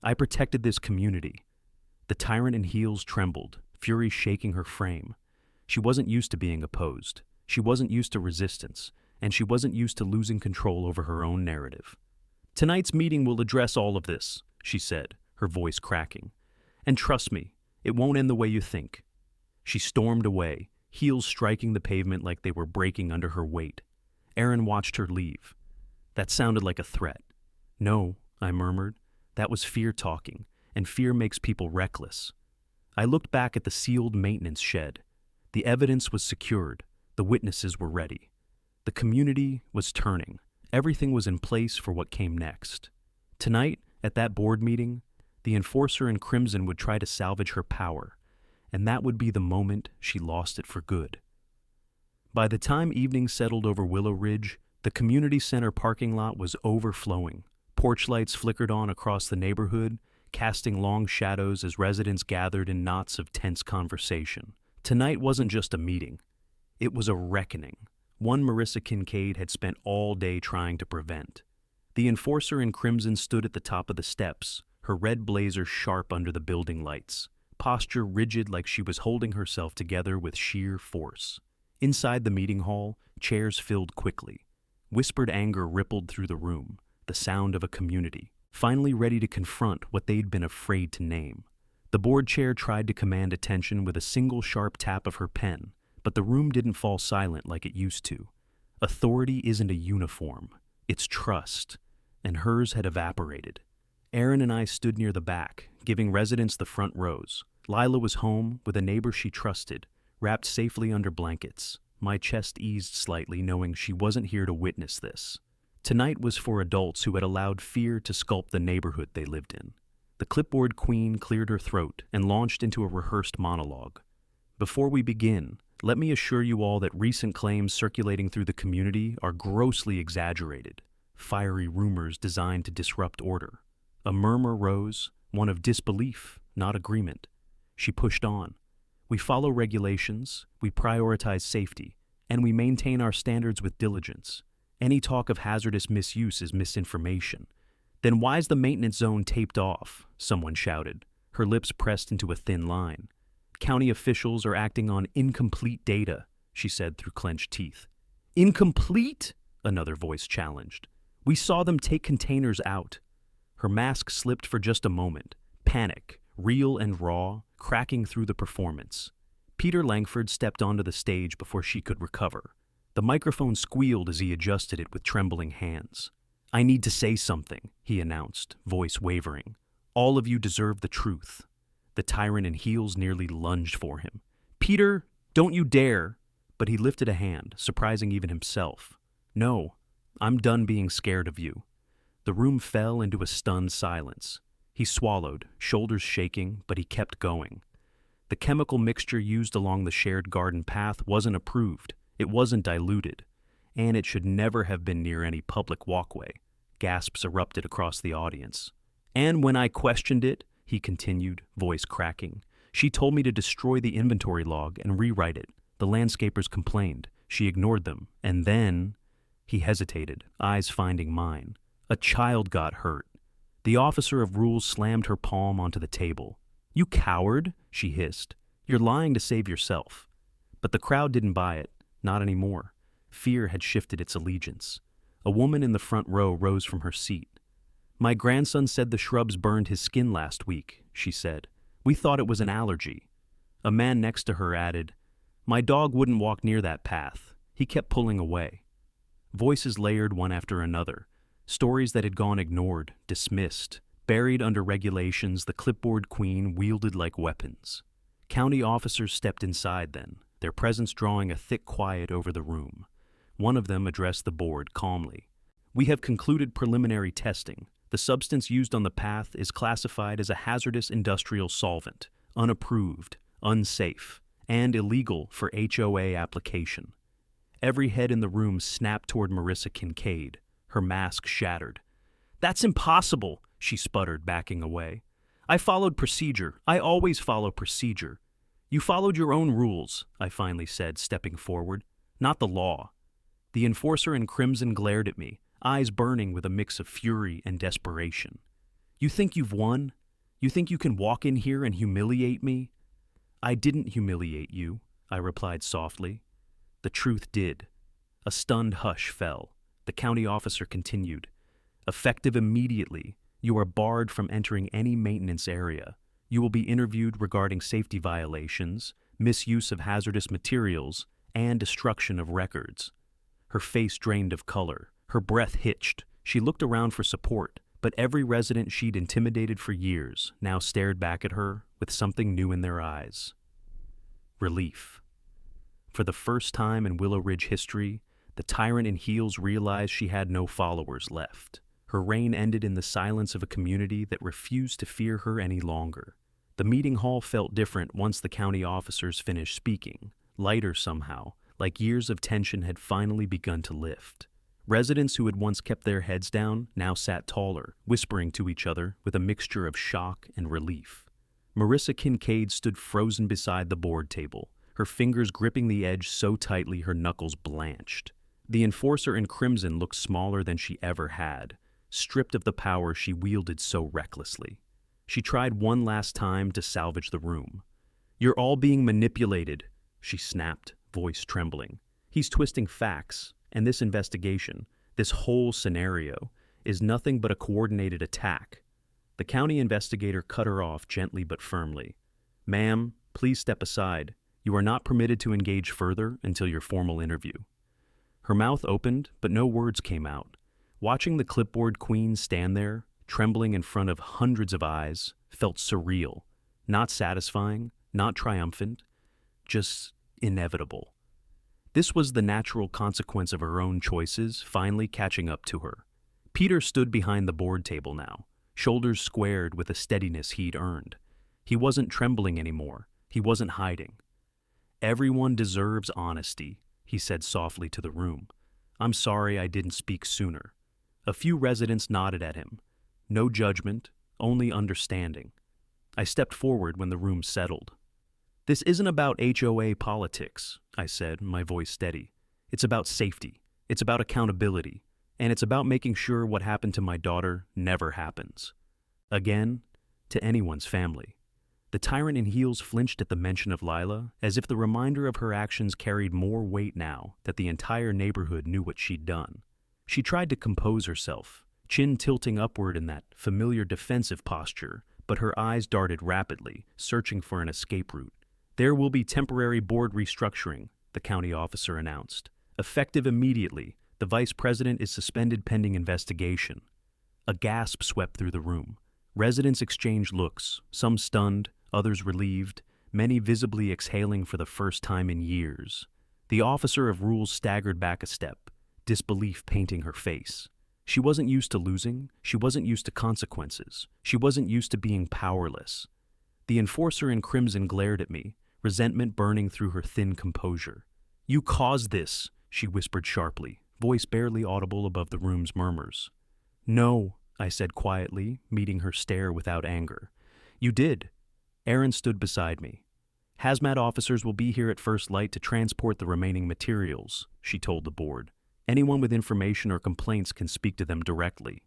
"I protected this community." The tyrant in heels trembled, fury shaking her frame. She wasn't used to being opposed. She wasn't used to resistance, and she wasn't used to losing control over her own narrative. "Tonight's meeting will address all of this," she said, her voice cracking. "And trust me, it won't end the way you think." She stormed away, heels striking the pavement like they were breaking under her weight. Erin watched her leave. That sounded like a threat. "No," I murmured. "That was fear talking, and fear makes people reckless." I looked back at the sealed maintenance shed. The evidence was secured. The witnesses were ready. The community was turning. Everything was in place for what came next. Tonight, at that board meeting, the enforcer in crimson would try to salvage her power, and that would be the moment she lost it for good. By the time evening settled over Willow Ridge, the community center parking lot was overflowing. Porch lights flickered on across the neighborhood, casting long shadows as residents gathered in knots of tense conversation. Tonight wasn't just a meeting. It was a reckoning, one Marissa Kincaid had spent all day trying to prevent. The enforcer in crimson stood at the top of the steps, her red blazer sharp under the building lights, posture rigid like she was holding herself together with sheer force. Inside the meeting hall, chairs filled quickly. Whispered anger rippled through the room, the sound of a community, finally ready to confront what they'd been afraid to name. The board chair tried to command attention with a single sharp tap of her pen, but the room didn't fall silent like it used to. Authority isn't a uniform, it's trust, and hers had evaporated. Erin and I stood near the back, giving residents the front rows. Lila was home with a neighbor she trusted, wrapped safely under blankets. My chest eased slightly, knowing she wasn't here to witness this. Tonight was for adults who had allowed fear to sculpt the neighborhood they lived in. The clipboard queen cleared her throat and launched into a rehearsed monologue. "Before we begin, let me assure you all that recent claims circulating through the community are grossly exaggerated, fiery rumors designed to disrupt order." A murmur rose, one of disbelief, not agreement. She pushed on. "We follow regulations, we prioritize safety, and we maintain our standards with diligence. Any talk of hazardous misuse is misinformation." "Then why's the maintenance zone taped off?" someone shouted, her lips pressed into a thin line. "County officials are acting on incomplete data," she said through clenched teeth. "Incomplete?" another voice challenged. "We saw them take containers out." Her mask slipped for just a moment, panic, real and raw, cracking through the performance. Peter Langford stepped onto the stage before she could recover. The microphone squealed as he adjusted it with trembling hands. "I need to say something," he announced, voice wavering. "All of you deserve the truth." The tyrant in heels nearly lunged for him. "Peter, don't you dare!" But he lifted a hand, surprising even himself. "No, I'm done being scared of you." The room fell into a stunned silence. He swallowed, shoulders shaking, but he kept going. The chemical mixture used along the shared garden path wasn't approved. It wasn't diluted. And it should never have been near any public walkway. Gasps erupted across the audience. "And when I questioned it," he continued, voice cracking, "she told me to destroy the inventory log and rewrite it. The landscapers complained. She ignored them. And then—" He hesitated, eyes finding mine. "A child got hurt." The officer of rules slammed her palm onto the table. "You coward," she hissed. "You're lying to save yourself." But the crowd didn't buy it. Not anymore. Fear had shifted its allegiance. A woman in the front row rose from her seat. "My grandson said the shrubs burned his skin last week," she said. "We thought it was an allergy." A man next to her added, "My dog wouldn't walk near that path. He kept pulling away." Voices layered one after another. Stories that had gone ignored, dismissed, buried under regulations the clipboard queen wielded like weapons. County officers stepped inside then, their presence drawing a thick quiet over the room. One of them addressed the board calmly. "We have concluded preliminary testing. The substance used on the path is classified as a hazardous industrial solvent, unapproved, unsafe, and illegal for HOA application." Every head in the room snapped toward Marissa Kincaid, her mask shattered. "That's impossible," she sputtered, backing away. "I followed procedure. I always follow procedure." "You followed your own rules," I finally said, stepping forward, "not the law." The enforcer in crimson glared at me, eyes burning with a mix of fury and desperation. "You think you've won? You think you can walk in here and humiliate me?" "I didn't humiliate you," I replied softly. The truth did. A stunned hush fell. The county officer continued. "Effective immediately, you are barred from entering any maintenance area. You will be interviewed regarding safety violations, misuse of hazardous materials, and destruction of records." Her face drained of color. Her breath hitched. She looked around for support, but every resident she'd intimidated for years now stared back at her with something new in their eyes. Relief. For the first time in Willow Ridge history, the tyrant in heels realized she had no followers left. Her reign ended in the silence of a community that refused to fear her any longer. The meeting hall felt different once the county officers finished speaking, lighter somehow, like years of tension had finally begun to lift. Residents who had once kept their heads down now sat taller, whispering to each other with a mixture of shock and relief. Marissa Kincaid stood frozen beside the board table, her fingers gripping the edge so tightly her knuckles blanched. The enforcer in crimson looked smaller than she ever had, stripped of the power she wielded so recklessly. She tried one last time to salvage the room. "You're all being manipulated," she snapped, voice trembling. "He's twisting facts, and this investigation, this whole scenario, is nothing but a coordinated attack." The county investigator cut her off gently but firmly. "Ma'am, please step aside. You are not permitted to engage further until your formal interview." Her mouth opened, but no words came out. Watching the clipboard queen stand there, trembling in front of hundreds of eyes, felt surreal. Not satisfying, not triumphant, just inevitable. This was the natural consequence of her own choices finally catching up to her. Peter stood behind the board table now, shoulders squared with a steadiness he'd earned. He wasn't trembling anymore. He wasn't hiding. "Everyone deserves honesty," he said softly to the room. "I'm sorry I didn't speak sooner." A few residents nodded at him. No judgment, only understanding. I stepped forward when the room settled. "This isn't about HOA politics," I said, my voice steady. "It's about safety. It's about accountability. And it's about making sure what happened to my daughter never happens. Again, to anyone's family." The tyrant in heels flinched at the mention of Lila, as if the reminder of her actions carried more weight now that the entire neighborhood knew what she'd done. She tried to compose herself, chin tilting upward in that familiar defensive posture, but her eyes darted rapidly, searching for an escape route. "There will be temporary board restructuring," the county officer announced. "Effective immediately, the vice president is suspended pending investigation." A gasp swept through the room. Residents exchanged looks, some stunned, others relieved, many visibly exhaling for the first time in years. The officer of rules staggered back a step, disbelief painting her face. She wasn't used to losing. She wasn't used to consequences. She wasn't used to being powerless. The enforcer in crimson glared at me, resentment burning through her thin composure. "You caused this," she whispered sharply, voice barely audible above the room's murmurs. "No," I said quietly, meeting her stare without anger. "You did." Aaron stood beside me. "Hazmat officers will be here at first light to transport the remaining materials," she told the board. "Anyone with information or complaints can speak to them directly."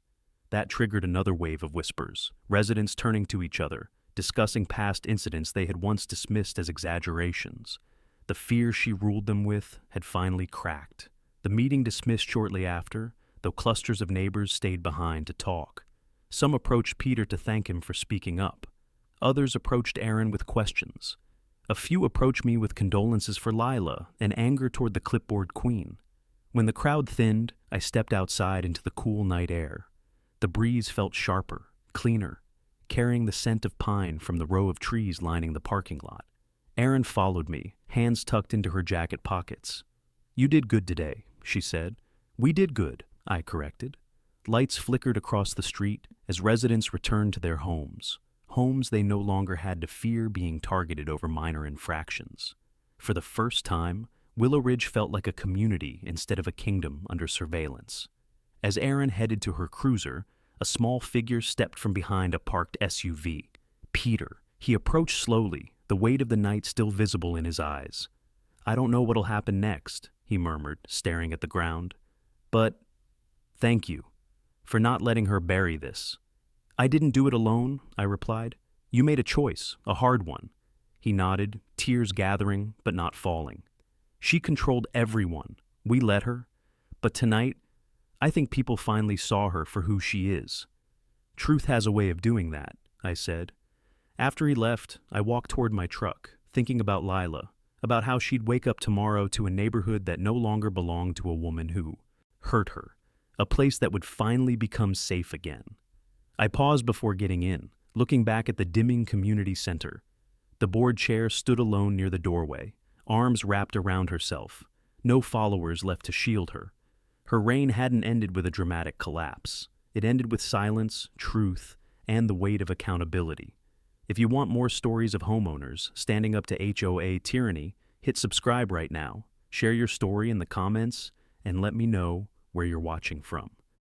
That triggered another wave of whispers, residents turning to each other, discussing past incidents they had once dismissed as exaggerations. The fear she ruled them with had finally cracked. The meeting dismissed shortly after, though clusters of neighbors stayed behind to talk. Some approached Peter to thank him for speaking up. Others approached Aaron with questions. A few approached me with condolences for Lila and anger toward the clipboard queen. When the crowd thinned, I stepped outside into the cool night air. The breeze felt sharper, cleaner, carrying the scent of pine from the row of trees lining the parking lot. Aaron followed me, hands tucked into her jacket pockets. "You did good today," she said. "We did good," I corrected. Lights flickered across the street as residents returned to their homes. Homes they no longer had to fear being targeted over minor infractions. For the first time, Willow Ridge felt like a community instead of a kingdom under surveillance. As Aaron headed to her cruiser, a small figure stepped from behind a parked SUV. Peter. He approached slowly, the weight of the night still visible in his eyes. "I don't know what'll happen next," he murmured, staring at the ground. "But thank you for not letting her bury this." "I didn't do it alone," I replied. "You made a choice, a hard one." He nodded, tears gathering but not falling. "She controlled everyone. We let her. But tonight, I think people finally saw her for who she is." "Truth has a way of doing that," I said. After he left, I walked toward my truck, thinking about Lila, about how she'd wake up tomorrow to a neighborhood that no longer belonged to a woman who hurt her, a place that would finally become safe again. I paused before getting in, looking back at the dimming community center. The board chair stood alone near the doorway, arms wrapped around herself, no followers left to shield her. Her reign hadn't ended with a dramatic collapse. It ended with silence, truth, and the weight of accountability. If you want more stories of homeowners standing up to HOA tyranny, hit subscribe right now, share your story in the comments, and let me know where you're watching from.